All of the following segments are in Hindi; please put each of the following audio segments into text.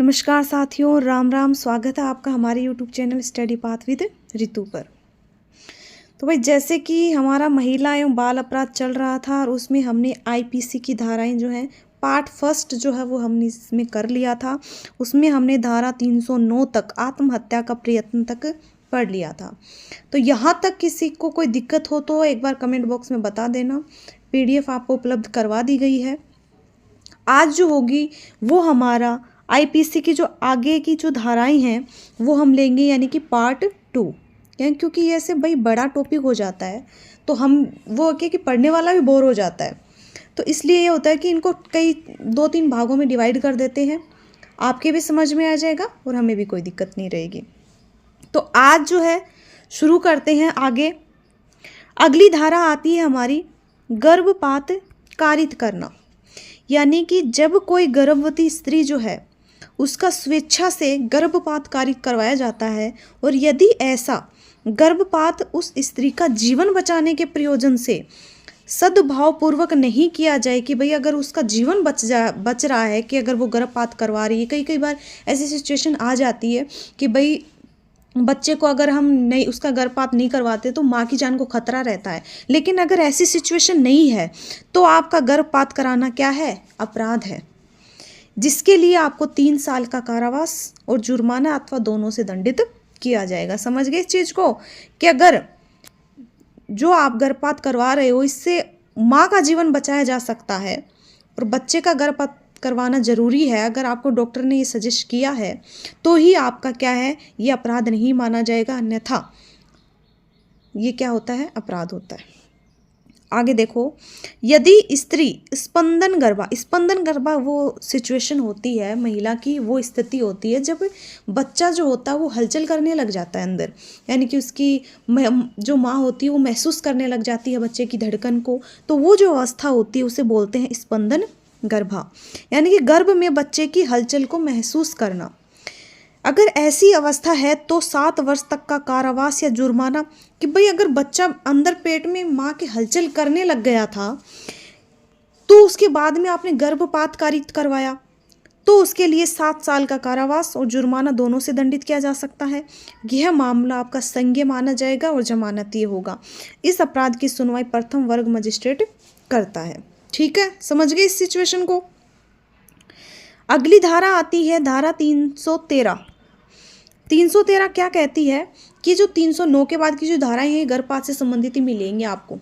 नमस्कार साथियों, राम राम। स्वागत है आपका हमारे YouTube channel study path with Ritu पर। तो भाई, जैसे कि हमारा महिला एवं बाल अपराध चल रहा था और उसमें हमने आईपीसी की धाराएं जो हैं पार्ट फर्स्ट जो है वो हमने इसमें कर लिया था। उसमें हमने धारा 309 तक आत्महत्या का प्रयत्न तक पढ़ लिया था। तो यहाँ तक किसी को कोई दिक्कत हो तो एक बार कमेंट बॉक्स में बता देना। पीडीएफ आपको उपलब्ध करवा दी गई है। आज जो होगी वो हमारा आईपीसी की जो आगे की जो धाराएं हैं वो हम लेंगे, यानी कि पार्ट 2। क्योंकि ये ऐसे भाई बड़ा टॉपिक हो जाता है तो हम वो कि पढ़ने वाला भी बोर हो जाता है, तो इसलिए ये होता है कि इनको कई 2-3 भागों में डिवाइड कर देते हैं। आपके भी समझ में आ जाएगा और हमें भी कोई दिक्कत नहीं रहेगी। तो आज जो है शुरू करते हैं आगे। अगली धारा आती है हमारी गर्भपात कारित करना, यानी कि जब कोई गर्भवती स्त्री जो है उसका स्वेच्छा से गर्भपात कारित करवाया जाता है और यदि ऐसा गर्भपात उस स्त्री का जीवन बचाने के प्रयोजन से सद्भावपूर्वक नहीं किया जाए कि भाई अगर उसका जीवन बच रहा है कि अगर वो गर्भपात करवा रही है। कई बार ऐसी सिचुएशन आ जाती है कि भाई बच्चे को अगर हम नहीं उसका गर्भपात नहीं करवाते तो माँ की जान को खतरा रहता है। लेकिन अगर ऐसी सिचुएशन नहीं है तो आपका गर्भपात कराना क्या है? अपराध है, जिसके लिए आपको 3 साल का कारावास और जुर्माना अथवा दोनों से दंडित किया जाएगा। समझ गए इस चीज़ को कि अगर जो आप गर्भपात करवा रहे हो इससे माँ का जीवन बचाया जा सकता है और बच्चे का गर्भपात करवाना ज़रूरी है, अगर आपको डॉक्टर ने ये सजेस्ट किया है तो ही आपका क्या है, ये अपराध नहीं माना जाएगा, अन्यथा ये क्या होता है? अपराध होता है। आगे देखो, यदि स्त्री स्पंदन गर्भा वो सिचुएशन होती है महिला की, वो स्थिति होती है जब बच्चा जो होता है वो हलचल करने लग जाता है अंदर, यानी कि उसकी जो माँ होती है वो महसूस करने लग जाती है बच्चे की धड़कन को। तो वो जो अवस्था होती है उसे बोलते हैं स्पंदन गर्भा, यानी कि गर्भ में बच्चे की हलचल को महसूस करना। अगर ऐसी अवस्था है तो 7 वर्ष तक का कारावास या जुर्माना, कि भाई अगर बच्चा अंदर पेट में माँ के हलचल करने लग गया था तो उसके बाद में आपने गर्भपात कारित करवाया तो उसके लिए 7 साल का कारावास और जुर्माना दोनों से दंडित किया जा सकता है। यह मामला आपका संज्ञेय माना जाएगा और जमानती होगा। इस अपराध की सुनवाई प्रथम वर्ग मजिस्ट्रेट करता है। ठीक है, समझ गए इस सिचुएशन को। अगली धारा आती है धारा 313। 313 क्या कहती है कि जो 309 के बाद की जो धाराएं हैं गर्भपात से संबंधित ही मिलेंगे आपको।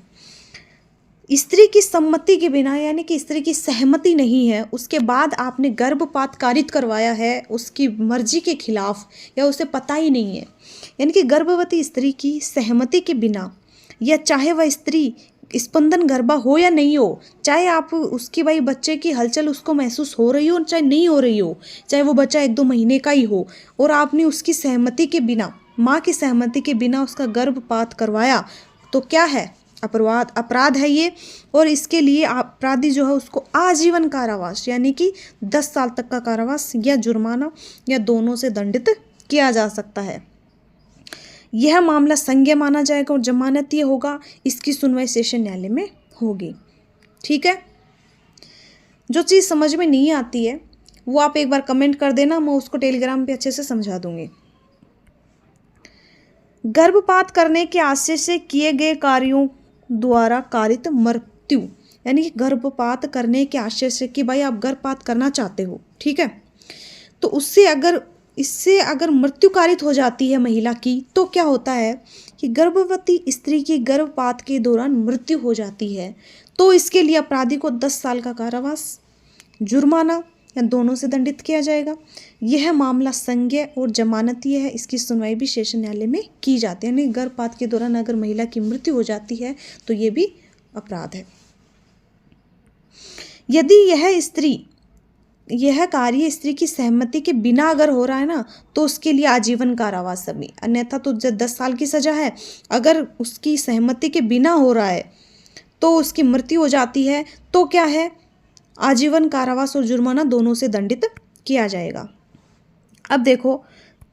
स्त्री की सम्मति के बिना, यानी कि स्त्री की सहमति नहीं है, उसके बाद आपने गर्भपात कारित करवाया है उसकी मर्जी के खिलाफ या उसे पता ही नहीं है, यानी कि गर्भवती स्त्री की सहमति के बिना, या चाहे वह स्त्री स्पंदन गर्भा हो या नहीं हो, चाहे आप उसकी भाई बच्चे की हलचल उसको महसूस हो रही हो चाहे नहीं हो रही हो, चाहे वो बच्चा 1-2 महीने का ही हो, और आपने उसकी सहमति के बिना, माँ की सहमति के बिना उसका गर्भपात करवाया तो क्या है? अपराध है ये। और इसके लिए अपराधी जो है उसको आजीवन कारावास, यानी कि 10 साल तक का कारावास या जुर्माना या दोनों से दंडित किया जा सकता है। यह मामला संज्ञेय माना जाएगा और जमानती होगा। इसकी सुनवाई सेशन न्यायालय में होगी। ठीक है, जो चीज़ समझ में नहीं आती है वो आप एक बार कमेंट कर देना, मैं उसको टेलीग्राम पे अच्छे से समझा दूंगी। गर्भपात करने के आशय से किए गए कार्यों द्वारा कारित मृत्यु, यानी कि गर्भपात करने के आशय से कि भाई आप गर्भपात करना चाहते हो, ठीक है, तो इससे अगर मृत्यु कारित हो जाती है महिला की तो क्या होता है कि गर्भवती स्त्री की गर्भपात के दौरान मृत्यु हो जाती है तो इसके लिए अपराधी को 10 साल का कारावास, जुर्माना या दोनों से दंडित किया जाएगा। यह मामला संज्ञेय और जमानती है। इसकी सुनवाई भी सेशन न्यायालय में की जाती है, यानी गर्भपात के दौरान अगर महिला की मृत्यु हो जाती है तो ये भी अपराध है। यदि यह कार्य स्त्री की सहमति के बिना अगर हो रहा है ना तो उसके लिए आजीवन कारावास सभी, अन्यथा तो 10 साल की सजा है। अगर उसकी सहमति के बिना हो रहा है तो उसकी मृत्यु हो जाती है तो क्या है? आजीवन कारावास और जुर्माना दोनों से दंडित किया जाएगा। अब देखो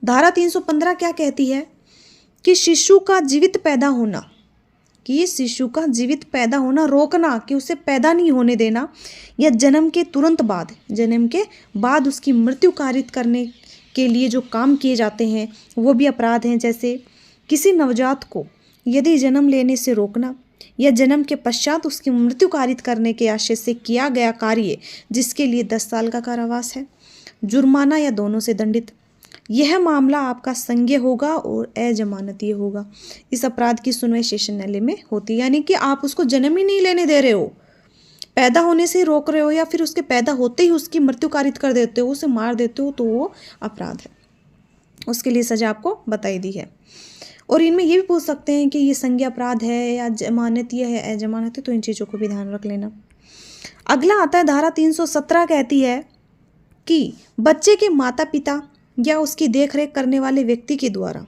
धारा 315 क्या कहती है कि शिशु का जीवित पैदा होना, कि ये शिशु का जीवित पैदा होना रोकना, कि उसे पैदा नहीं होने देना, या जन्म के तुरंत बाद, जन्म के बाद उसकी मृत्यु कारित करने के लिए जो काम किए जाते हैं वो भी अपराध हैं। जैसे किसी नवजात को यदि जन्म लेने से रोकना या जन्म के पश्चात उसकी मृत्यु कारित करने के आशय से किया गया कार्य जिसके लिए 10 साल का कारावास है, जुर्माना या दोनों से दंडित। यह मामला आपका संज्ञेय होगा और अजमानतीय होगा। इस अपराध की सुनवाई सेशन न्यायालय में होती है, यानी कि आप उसको जन्म ही नहीं लेने दे रहे हो, पैदा होने से ही रोक रहे हो, या फिर उसके पैदा होते ही उसकी मृत्यु कारित कर देते हो, उसे मार देते हो, तो वो अपराध है। उसके लिए सजा आपको बताई दी है। और इनमें ये भी पूछ सकते हैं कि ये संज्ञेय अपराध है या जमानतीय है, अजमानतीय, तो इन चीज़ों को भी ध्यान रख लेना। अगला आता है धारा 317, कहती है कि बच्चे के माता पिता या उसकी देखरेख करने वाले व्यक्ति के द्वारा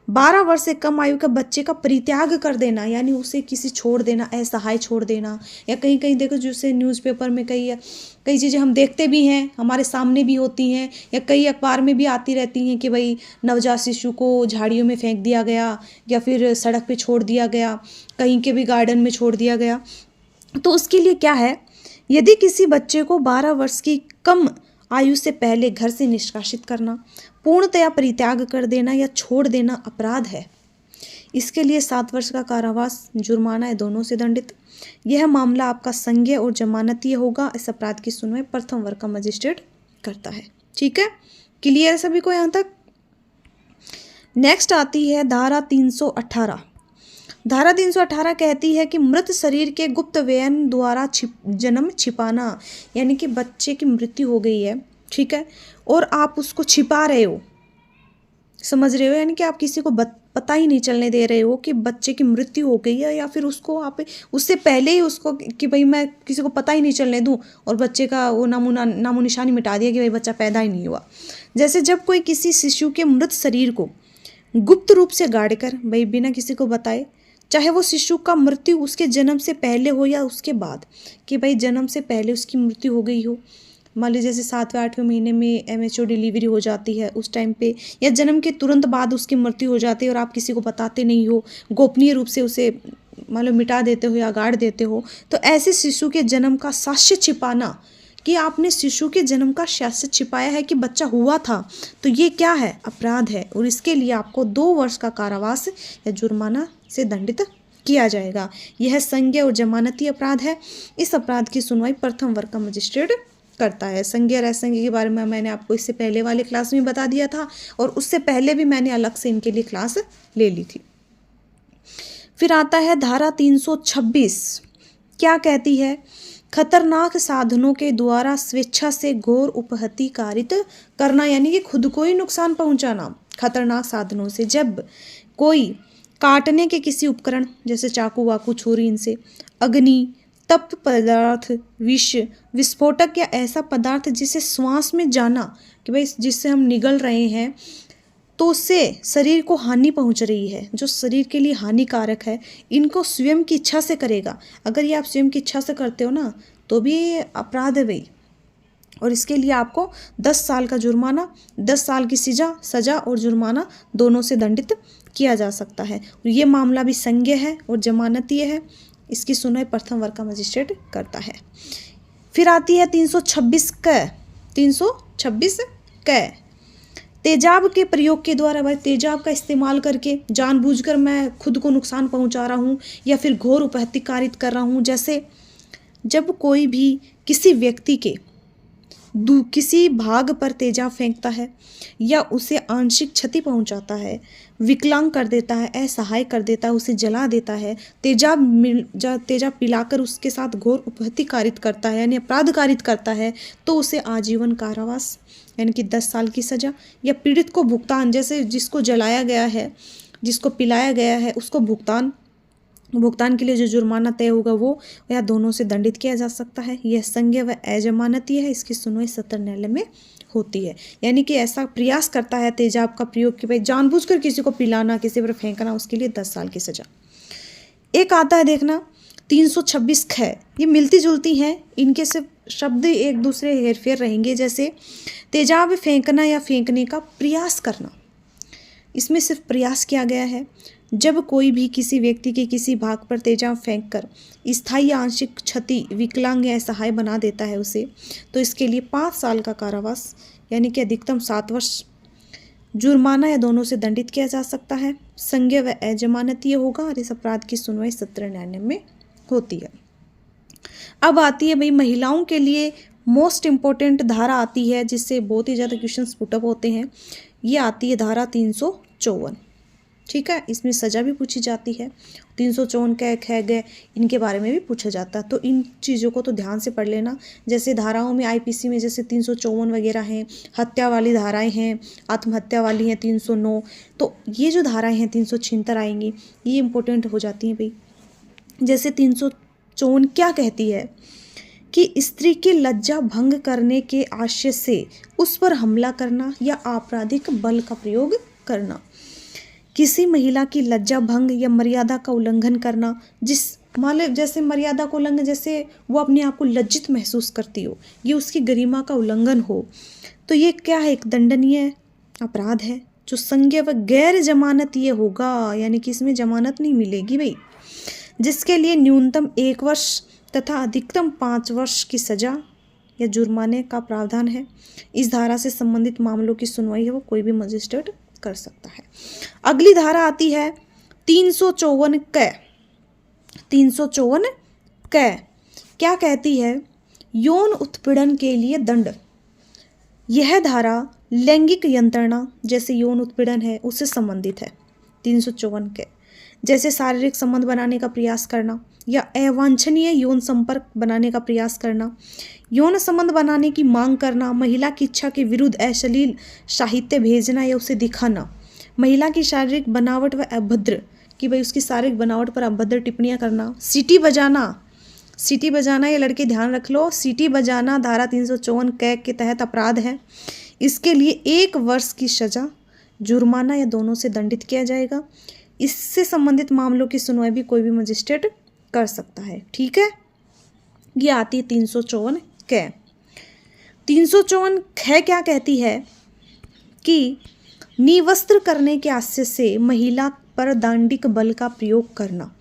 12 वर्ष से कम आयु के बच्चे का परित्याग कर देना, यानी उसे किसी छोड़ देना, असहाय छोड़ देना, या कहीं कहीं देखो जैसे न्यूज़पेपर में कई चीज़ें हम देखते भी हैं, हमारे सामने भी होती हैं, या कई अखबार में भी आती रहती हैं कि भाई नवजात शिशु को झाड़ियों में फेंक दिया गया, या फिर सड़क पे छोड़ दिया गया, कहीं के भी गार्डन में छोड़ दिया गया। तो उसके लिए क्या है, यदि किसी बच्चे को 12 वर्ष की कम आयु से पहले घर से निष्कासित करना, पूर्णतया परित्याग कर देना या छोड़ देना अपराध है। इसके लिए 7 वर्ष का कारावास, जुर्माना या दोनों से दंडित। यह मामला आपका संज्ञेय और जमानतीय होगा। इस अपराध की सुनवाई प्रथम वर्ग का मजिस्ट्रेट करता है। ठीक है, क्लियर है सभी को यहाँ तक। नेक्स्ट आती है धारा 318। धारा 318 कहती है कि मृत शरीर के गुप्त व्ययन द्वारा जन्म छिपाना, यानी कि बच्चे की मृत्यु हो गई है, ठीक है, और आप उसको छिपा रहे हो, समझ रहे हो, यानी कि आप किसी को पता ही नहीं चलने दे रहे हो कि बच्चे की मृत्यु हो गई है, या फिर उसको आप उससे पहले ही उसको कि भाई मैं किसी को पता ही नहीं चलने दूं और बच्चे का वो नामो निशानी मिटा दिया कि भाई बच्चा पैदा ही नहीं हुआ। जैसे जब कोई किसी शिशु के मृत शरीर को गुप्त रूप से गाड़ कर, भाई बिना किसी को बताए, चाहे वो शिशु का मृत्यु उसके जन्म से पहले हो या उसके बाद, कि भाई जन्म से पहले उसकी मृत्यु हो गई हो, मान लीजिए जैसे 7वें 8वें महीने में एमएचओ डिलीवरी हो जाती है उस टाइम पे, या जन्म के तुरंत बाद उसकी मृत्यु हो जाती है और आप किसी को बताते नहीं हो, गोपनीय रूप से उसे मान लो मिटा देते हो या गाड़ देते हो, तो ऐसे शिशु के जन्म का साक्ष्य छिपाना, कि आपने शिशु के जन्म का साक्ष्य छिपाया है कि बच्चा हुआ था, तो ये क्या है, अपराध है। और इसके लिए आपको 2 वर्ष का कारावास या जुर्माना से दंडित किया जाएगा। यह संज्ञेय और जमानती अपराध है। इस अपराध की सुनवाई प्रथम वर्ग का मजिस्ट्रेट करता है। संज्ञेय और असंज्ञेय के बारे में मैंने आपको इससे पहले वाले क्लास में बता दिया था, और उससे पहले भी मैंने अलग से इनके लिए क्लास ले ली थी। फिर आता है धारा 326, क्या कहती है, खतरनाक साधनों के द्वारा स्वेच्छा से घोर उपहति कारित करना, यानी कि खुद को ही नुकसान पहुंचाना खतरनाक साधनों से। जब कोई काटने के किसी उपकरण जैसे चाकू वाकू छुरी, इनसे अग्नि, तप्त पदार्थ, विष, विस्फोटक या ऐसा पदार्थ जिसे श्वास में जाना, कि भाई जिससे हम निगल रहे हैं तो उससे शरीर को हानि पहुंच रही है, जो शरीर के लिए हानिकारक है, इनको स्वयं की इच्छा से करेगा। अगर ये आप स्वयं की इच्छा से करते हो ना, तो भी ये अपराध है भाई। और इसके लिए आपको 10 साल का जुर्माना, 10 साल की सजा और जुर्माना दोनों से दंडित किया जा सकता है। ये मामला भी संज्ञेय है और जमानतीय है। इसकी सुनवाई प्रथम वर्ग का मजिस्ट्रेट करता है। फिर आती है 326 क, तेजाब के प्रयोग के द्वारा, भाई तेजाब का इस्तेमाल करके जानबूझकर मैं खुद को नुकसान पहुंचा रहा हूं या फिर घोर उपहति कारित कर रहा हूं। जैसे जब कोई भी किसी व्यक्ति के किसी भाग पर तेजाब फेंकता है या उसे आंशिक क्षति पहुंचाता है, विकलांग कर देता है, असहाय कर देता है, उसे जला देता है, तेजाब पिलाकर उसके साथ घोर उपहति कारित करता है, यानी अपराध कारित करता है, तो उसे आजीवन कारावास यानी कि 10 साल की सजा, या पीड़ित को भुगतान, जैसे जिसको जलाया गया है, जिसको पिलाया गया है, उसको भुगतान के लिए जो जुर्माना तय होगा वो, या दोनों से दंडित किया जा सकता है। यह संज्ञेय व अजमानतीय है। इसकी सुनवाई सत्र न्यायालय में होती है। यानी कि ऐसा प्रयास करता है तेजाब का प्रयोग कि भाई जानबूझकर किसी को पिलाना, किसी पर फेंकना, उसके लिए 10 साल की सजा। एक आता है देखना 326 ख, ये मिलती जुलती हैं, इनके सिर्फ शब्द एक दूसरे हेरफेर रहेंगे। जैसे तेजाब फेंकना या फेंकने का प्रयास करना, इसमें सिर्फ प्रयास किया गया है। जब कोई भी किसी व्यक्ति के किसी भाग पर तेजाब फेंक कर स्थायी आंशिक क्षति, विकलांग या असहाय बना देता है उसे, तो इसके लिए 5 साल का कारावास यानी कि अधिकतम 7 वर्ष, जुर्माना या दोनों से दंडित किया जा सकता है। संज्ञेय व अजमानतीय होगा और इस अपराध की सुनवाई सत्र न्यायालय में होती है। अब आती है भाई महिलाओं के लिए मोस्ट इम्पोर्टेंट धारा आती है, जिससे बहुत ही ज़्यादा क्वेश्चंस पुटअप होते हैं। ये आती है धारा 354। ठीक है, इसमें सज़ा भी पूछी जाती है। 354 कै ख ग इनके बारे में भी पूछा जाता है, तो इन चीज़ों को तो ध्यान से पढ़ लेना। जैसे धाराओं में आईपीसी में जैसे 354 वगैरह हैं, हत्या वाली धाराएं हैं, आत्महत्या वाली हैं 309, तो ये जो धाराएं हैं 376 आएंगी, ये इंपॉर्टेंट हो जाती हैं भाई। जैसे 354 क्या कहती है कि स्त्री की लज्जा भंग करने के आशय से उस पर हमला करना या आपराधिक बल का प्रयोग करना, किसी महिला की लज्जा भंग या मर्यादा का उल्लंघन करना, जिस मान जैसे मर्यादा का उल्लंघन, जैसे वो अपने आप को लज्जित महसूस करती हो, ये उसकी गरिमा का उल्लंघन हो, तो ये क्या है, एक दंडनीय अपराध है जो संज्ञेय व गैर जमानतीय होगा, यानी कि इसमें जमानत नहीं मिलेगी भाई, जिसके लिए न्यूनतम 1 वर्ष तथा अधिकतम 5 वर्ष की सजा या जुर्माने का प्रावधान है। इस धारा से संबंधित मामलों की सुनवाई है वो कोई भी मजिस्ट्रेट कर सकता है। अगली धारा आती है 354 कै। 354 कै क्या कहती है, यौन उत्पीड़न के लिए दंड। यह धारा लैंगिक यंत्रणा जैसे यौन उत्पीड़न है उससे संबंधित है। 354 कै जैसे शारीरिक संबंध बनाने का प्रयास करना या अवांछनीय यौन संपर्क बनाने का प्रयास करना, यौन संबंध बनाने की मांग करना, महिला की इच्छा के विरुद्ध अश्लील साहित्य भेजना या उसे दिखाना, महिला की शारीरिक बनावट व अभद्र कि भाई उसकी शारीरिक बनावट पर अभद्र टिप्पणियां करना, सीटी बजाना, ये लड़के ध्यान रख लो, सीटी बजाना धारा 354 कै के तहत अपराध है। इसके लिए 1 वर्ष की सजा, जुर्माना या दोनों से दंडित किया जाएगा। इससे संबंधित मामलों की सुनवाई भी कोई भी मजिस्ट्रेट कर सकता है। ठीक है, ये आती है 354 कै। 354 ख क्या कहती है कि निवस्त्र करने के आशय से महिला पर दैंडिक बल का प्रयोग करना,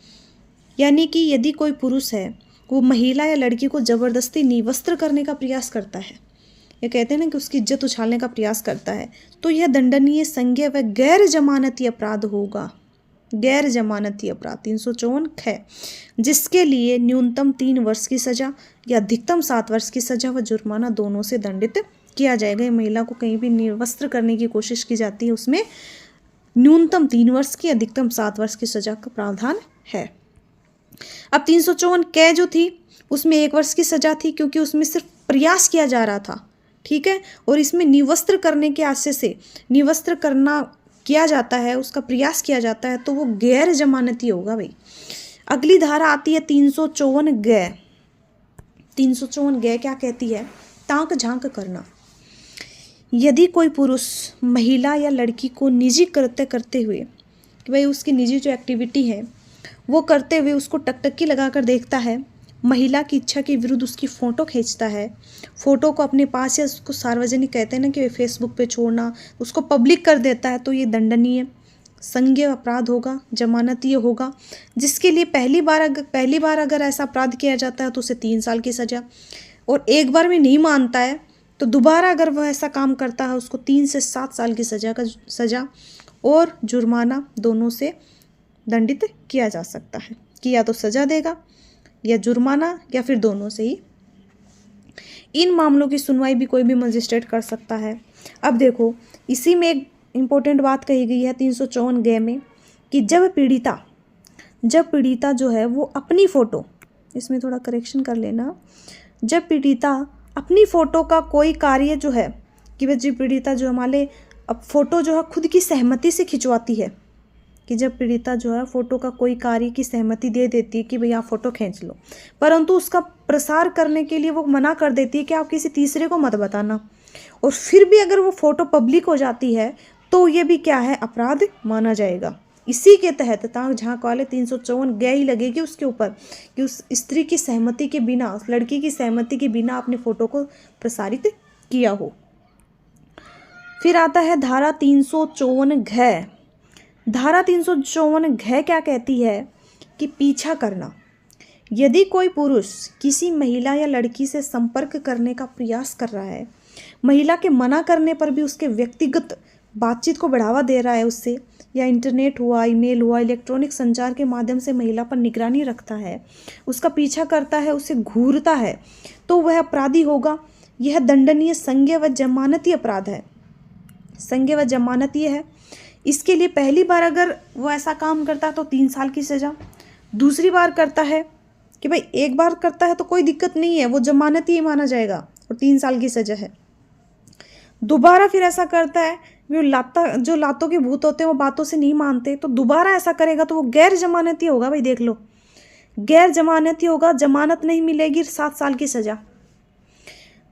यानी कि यदि कोई पुरुष है वो महिला या लड़की को जबरदस्ती निवस्त्र करने का प्रयास करता है, ये कहते हैं ना कि उसकी इज्जत उछालने का प्रयास करता है, तो यह दंडनीय, संज्ञेय व गैर जमानती अपराध होगा। गैर जमानती अपराध 354 ख, जिसके लिए न्यूनतम 3 वर्ष की सजा या अधिकतम 7 वर्ष की सजा व जुर्माना दोनों से दंडित किया जाएगा। महिला को कहीं भी निर्वस्त्र करने की कोशिश की जाती है, उसमें न्यूनतम 3 वर्ष की, अधिकतम 7 वर्ष की सजा का प्रावधान है। अब 354 कै जो थी उसमें 1 वर्ष की सजा थी, क्योंकि उसमें सिर्फ प्रयास किया जा रहा था। ठीक है, और इसमें निवस्त्र करने के आशय से निवस्त्र करना किया जाता है, उसका प्रयास किया जाता है, तो वो गैर जमानती होगा भाई। अगली धारा आती है 354 ग। 354 ग क्या कहती है, ताक झांक करना। यदि कोई पुरुष महिला या लड़की को निजी कृत्य करते हुए, कि भाई उसकी निजी जो एक्टिविटी है वो करते हुए उसको टकटकी लगाकर देखता है, महिला की इच्छा के विरुद्ध उसकी फ़ोटो खींचता है, फ़ोटो को अपने पास या उसको सार्वजनिक कहते हैं ना कि फेसबुक पे छोड़ना, उसको पब्लिक कर देता है, तो ये दंडनीय संज्ञेय अपराध होगा, जमानतीय होगा, जिसके लिए पहली बार अगर ऐसा अपराध किया जाता है तो उसे 3 साल की सज़ा, और एक बार में नहीं मानता है तो दोबारा अगर वह ऐसा काम करता है उसको 3 से 7 साल की सज़ा और जुर्माना दोनों से दंडित किया जा सकता है, कि या तो सज़ा देगा या जुर्माना या फिर दोनों से ही। इन मामलों की सुनवाई भी कोई भी मजिस्ट्रेट कर सकता है। अब देखो, इसी में एक इम्पोर्टेंट बात कही गई है 354 ग में कि जब पीड़िता जो है वो अपनी फ़ोटो, इसमें थोड़ा करेक्शन कर लेना, जब पीड़िता अपनी फ़ोटो का कोई कार्य जो है, कि वह जो पीड़िता जो हमारे अब फ़ोटो जो है खुद की सहमति से खिंचवाती है, कि जब पीड़िता जो है फ़ोटो का कोई कार्य की सहमति दे देती है कि भई आप फ़ोटो खींच लो, परंतु उसका प्रसार करने के लिए वो मना कर देती है कि आप किसी तीसरे को मत बताना, और फिर भी अगर वो फ़ोटो पब्लिक हो जाती है तो ये भी क्या है, अपराध माना जाएगा। इसी के तहत ताक झांक वाले 354 ग ही लगेगी उसके ऊपर, कि उस स्त्री की सहमति के बिना, उस लड़की की सहमति के बिना अपने फ़ोटो को प्रसारित किया हो। फिर आता है धारा 354 घ। धारा 354 घ क्या कहती है कि पीछा करना। यदि कोई पुरुष किसी महिला या लड़की से संपर्क करने का प्रयास कर रहा है, महिला के मना करने पर भी उसके व्यक्तिगत बातचीत को बढ़ावा दे रहा है उससे, या इंटरनेट हुआ, ईमेल हुआ, इलेक्ट्रॉनिक संचार के माध्यम से महिला पर निगरानी रखता है, उसका पीछा करता है, उसे घूरता है, तो वह अपराधी होगा। यह दंडनीय संज्ञेय व जमानतीय अपराध है। संज्ञेय व जमानतीय है। इसके लिए पहली बार अगर वो ऐसा काम करता है तो 3 साल की सज़ा, दूसरी बार करता है कि भाई एक बार करता है तो कोई दिक्कत नहीं है, वो जमानती माना जाएगा और 3 साल की सज़ा है। दोबारा फिर ऐसा करता है, जो लातों के भूत होते हैं वो बातों से नहीं मानते, तो दोबारा ऐसा करेगा तो वो गैर जमानती होगा। भाई देख लो, गैर जमानती होगा, जमानत नहीं मिलेगी, 7 साल की सज़ा,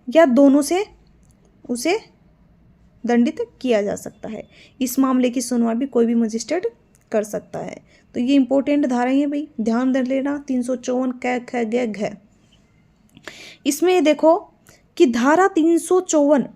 या दोनों से उसे दंडित किया जा सकता है। इस मामले की सुनवाई भी कोई भी मजिस्ट्रेट कर सकता है। तो ये इंपॉर्टेंट धाराएं हैं भाई, ध्यान दे लेना। 354 क ख ग घ। इसमें ये देखो कि धारा 354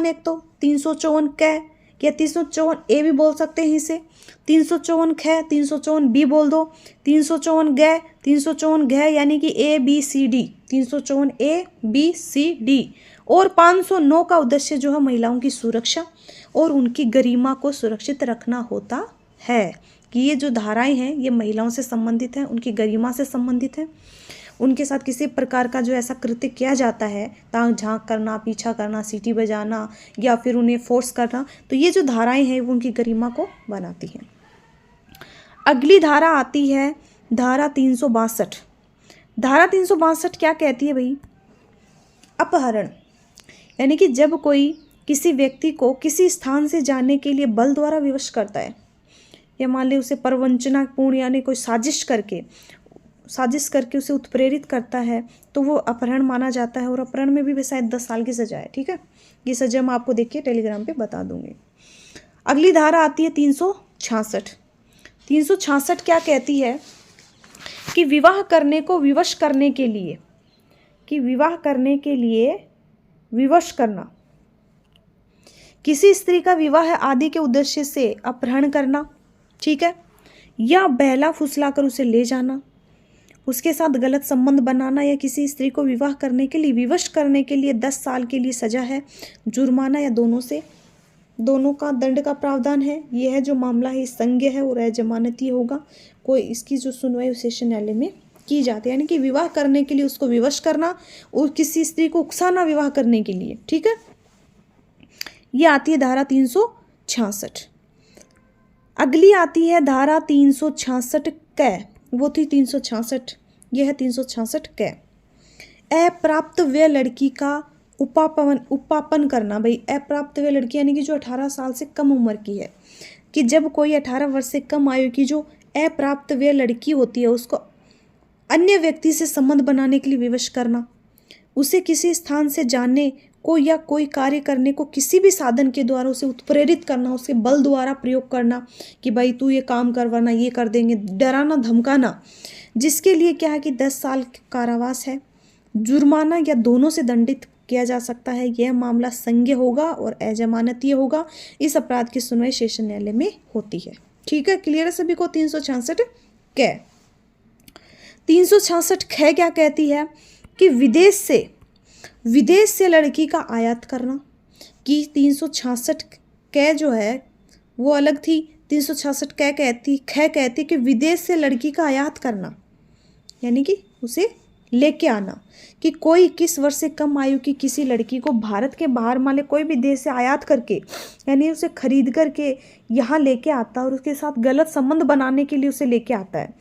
एक तो 354 क या 354 ए भी बोल सकते हैं इसे, 354 ख, 354 बी बोल दो, 354 ग, 354 घ, यानी कि A B C D, 354 A B C D. और 509 का उद्देश्य जो है महिलाओं की सुरक्षा और उनकी गरिमा को सुरक्षित रखना होता है। कि ये जो धाराएं हैं ये महिलाओं से संबंधित हैं, उनकी गरिमा से संबंधित हैं। उनके साथ किसी प्रकार का जो ऐसा कृत्य किया जाता है, ताक झांक करना, पीछा करना, सीटी बजाना या फिर उन्हें फोर्स करना, तो ये जो धाराएं हैं वो उनकी गरिमा को बनाती हैं। अगली धारा आती है धारा 362। धारा 362 क्या कहती है भाई? अपहरण, यानी कि जब कोई किसी व्यक्ति को किसी स्थान से जाने के लिए बल द्वारा विवश करता है, या मान ली उसे प्रवंचनापूर्ण यानी कोई साजिश करके उसे उत्प्रेरित करता है, तो वो अपहरण माना जाता है। और अपहरण में भी शायद 10 साल की सजा है। ठीक है, ये सजा मैं आपको देखिए टेलीग्राम पे बता दूंगी। अगली धारा आती है 366। 366 क्या कहती है कि विवाह करने को विवश करने के लिए, विवश करना, किसी स्त्री का विवाह आदि के उद्देश्य से अपहरण करना, ठीक है, या बहला फुसलाकर उसे ले जाना, उसके साथ गलत संबंध बनाना, या किसी स्त्री को विवाह करने के लिए विवश करने के लिए 10 साल के लिए सजा है, जुर्माना या दोनों का दंड का प्रावधान है। यह है जो मामला है संज्ञेय है और अजमानती होगा। कोई इसकी जो सुनवाई सेशन न्यायालय में की जाती है, यानी कि विवाह करने के लिए उसको विवश करना और किसी स्त्री को उकसाना विवाह करने के लिए। ठीक है, ये आती है धारा 366। अगली आती है धारा 366 क, वो थी 366, यह है 366 क। अप्राप्त व्यय लड़की का उपापन करना। भाई अप्राप्त व्यय लड़की यानी कि जो 18 साल से कम उम्र की है, कि जब कोई 18 वर्ष से कम आयु की जो अप्राप्त व्यय लड़की होती है उसको अन्य व्यक्ति से संबंध बनाने के लिए विवश करना, उसे किसी स्थान से जाने को या कोई कार्य करने को किसी भी साधन के द्वारा उसे उत्प्रेरित करना, उसके बल द्वारा प्रयोग करना कि भाई तू ये काम करवाना, ये कर देंगे, डराना धमकाना, जिसके लिए क्या है कि 10 साल कारावास है, जुर्माना या दोनों से दंडित किया जा सकता है। यह मामला संज्ञेय होगा और अजमानतीय होगा। इस अपराध की सुनवाई सेशन न्यायालय में होती है। ठीक है, क्लियर है सभी को? 366 क। 366 ख क्या कहती है कि विदेश से लड़की का आयात करना। कि 366 क जो है वो अलग थी, 366 ख कहती कि विदेश से लड़की का आयात करना, यानी कि उसे लेके आना। कि कोई 21 वर्ष से कम आयु की किसी लड़की को भारत के बाहर मान ले कोई भी देश से आयात करके, यानी उसे खरीद करके यहाँ लेके आता है और उसके साथ गलत संबंध बनाने के लिए उसे लेके आता है।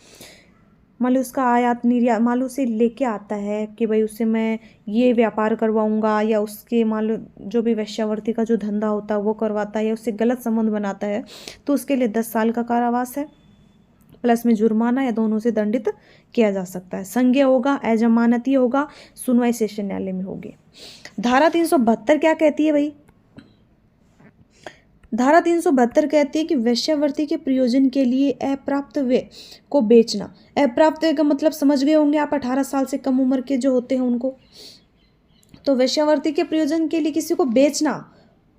मान लो उसका आयात निर्यात, मान लो उसे लेके आता है कि भाई उससे मैं ये व्यापार करवाऊंगा, या उसके मान लो जो भी वेश्यावृत्ति का जो धंधा होता है वो करवाता है, या उससे गलत संबंध बनाता है, तो उसके लिए 10 साल का कारावास है, प्लस में जुर्माना या दोनों से दंडित किया जा सकता है। संज्ञेय होगा, अजमानती होगा, सुनवाई सेशन न्यायालय में होगी। धारा 372 क्या कहती है भाई? धारा 372 कहती है कि वेश्यावृत्ति के प्रयोजन के लिए अप्राप्त व्यय को बेचना। अप्राप्त व्यय का मतलब समझ गए होंगे आप, 18 साल से कम उम्र के जो होते हैं उनको। तो वेश्यावृत्ति के प्रयोजन के लिए किसी को बेचना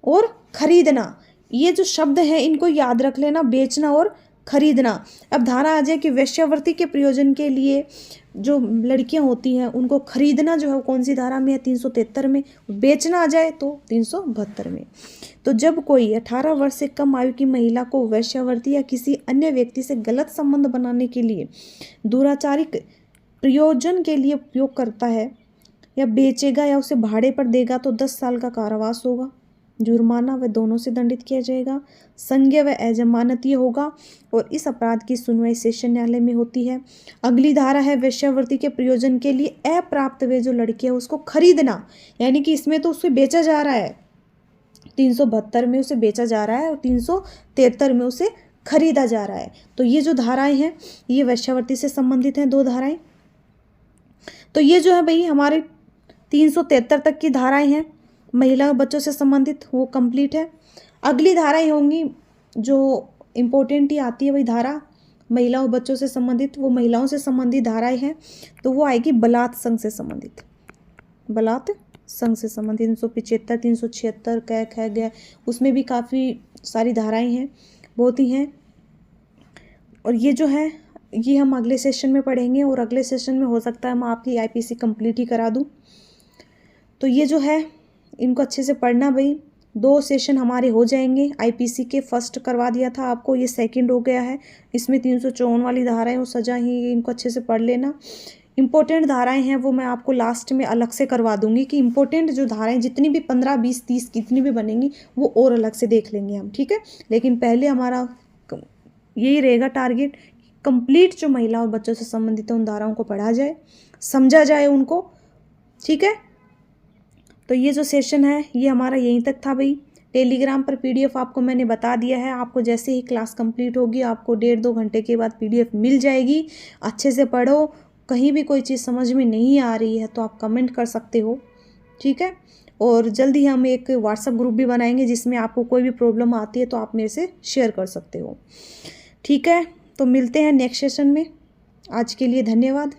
और खरीदना, ये जो शब्द हैं इनको याद रख लेना, बेचना और खरीदना। अब धारा आ जाए कि वेश्यावृत्ति के प्रयोजन के लिए जो लड़कियां होती हैं उनको खरीदना जो है कौन सी धारा में है, 373 में। बेचना आ जाए तो 372 में। तो जब कोई 18 वर्ष से कम आयु की महिला को वेश्यावृत्ति या किसी अन्य व्यक्ति से गलत संबंध बनाने के लिए दुराचारिक प्रयोजन के लिए उपयोग करता है या बेचेगा या उसे भाड़े पर देगा तो 10 साल का कारावास होगा, जुर्माना व दोनों से दंडित किया जाएगा, संज्ञेय व अजमानतीय होगा और इस अपराध की सुनवाई सेशन न्यायालय में होती है। अगली धारा है वेश्यावृत्ति के प्रयोजन के लिए अप्राप्त वे जो लड़की है उसको खरीदना, यानी कि इसमें तो उसे बेचा जा रहा है, 372 में उसे बेचा जा रहा है और 373 में उसे खरीदा जा रहा है। तो ये जो धाराएं हैं ये वेश्यावृत्ति से संबंधित हैं, 2 धाराएं। तो ये जो है भाई हमारे 373 तक की धाराएं हैं महिला और बच्चों से संबंधित, वो कंप्लीट है। अगली धाराएं होंगी जो इम्पोर्टेंट ही आती है वही धारा महिला और बच्चों से संबंधित, वो महिलाओं से संबंधित धाराएं हैं। तो वो आएगी बलात् संघ से संबंधित, बलात् संघ से संबंधित 375, 376 कै ख ग, उसमें भी काफ़ी सारी धाराएं हैं, बहुत ही हैं। और ये जो है ये हम अगले सेशन में पढ़ेंगे और अगले सेशन में हो सकता है मैं आपकी आईपीसी कंप्लीट ही करा दूँ। तो ये जो है इनको अच्छे से पढ़ना भाई, 2 सेशन हमारे हो जाएंगे। आईपीसी के फर्स्ट करवा दिया था आपको, ये सेकंड हो गया है। इसमें 354 वाली धाराएं और सजा ही, इनको अच्छे से पढ़ लेना। इंपॉर्टेंट धाराएं हैं वो मैं आपको लास्ट में अलग से करवा दूंगी कि इंपॉर्टेंट जो धाराएं जितनी भी 15, 20, 30 कितनी भी बनेंगी वो और अलग से देख लेंगे हम, ठीक है। लेकिन पहले हमारा यही रहेगा टारगेट, कंप्लीट जो महिला और बच्चों से संबंधित उन धाराओं को पढ़ा जाए, समझा जाए उनको, ठीक है। तो ये जो सेशन है ये हमारा यहीं तक था भाई। टेलीग्राम पर पीडीएफ आपको मैंने बता दिया है, आपको जैसे ही क्लास कंप्लीट होगी आपको 1.5-2 घंटे के बाद पीडीएफ मिल जाएगी। अच्छे से पढ़ो, कहीं भी कोई चीज़ समझ में नहीं आ रही है तो आप कमेंट कर सकते हो, ठीक है। और जल्दी हम एक व्हाट्सएप ग्रुप भी बनाएंगे जिसमें आपको कोई भी प्रॉब्लम आती है तो आप मेरे से शेयर कर सकते हो, ठीक है। तो मिलते हैं नेक्स्ट सेशन में, आज के लिए धन्यवाद।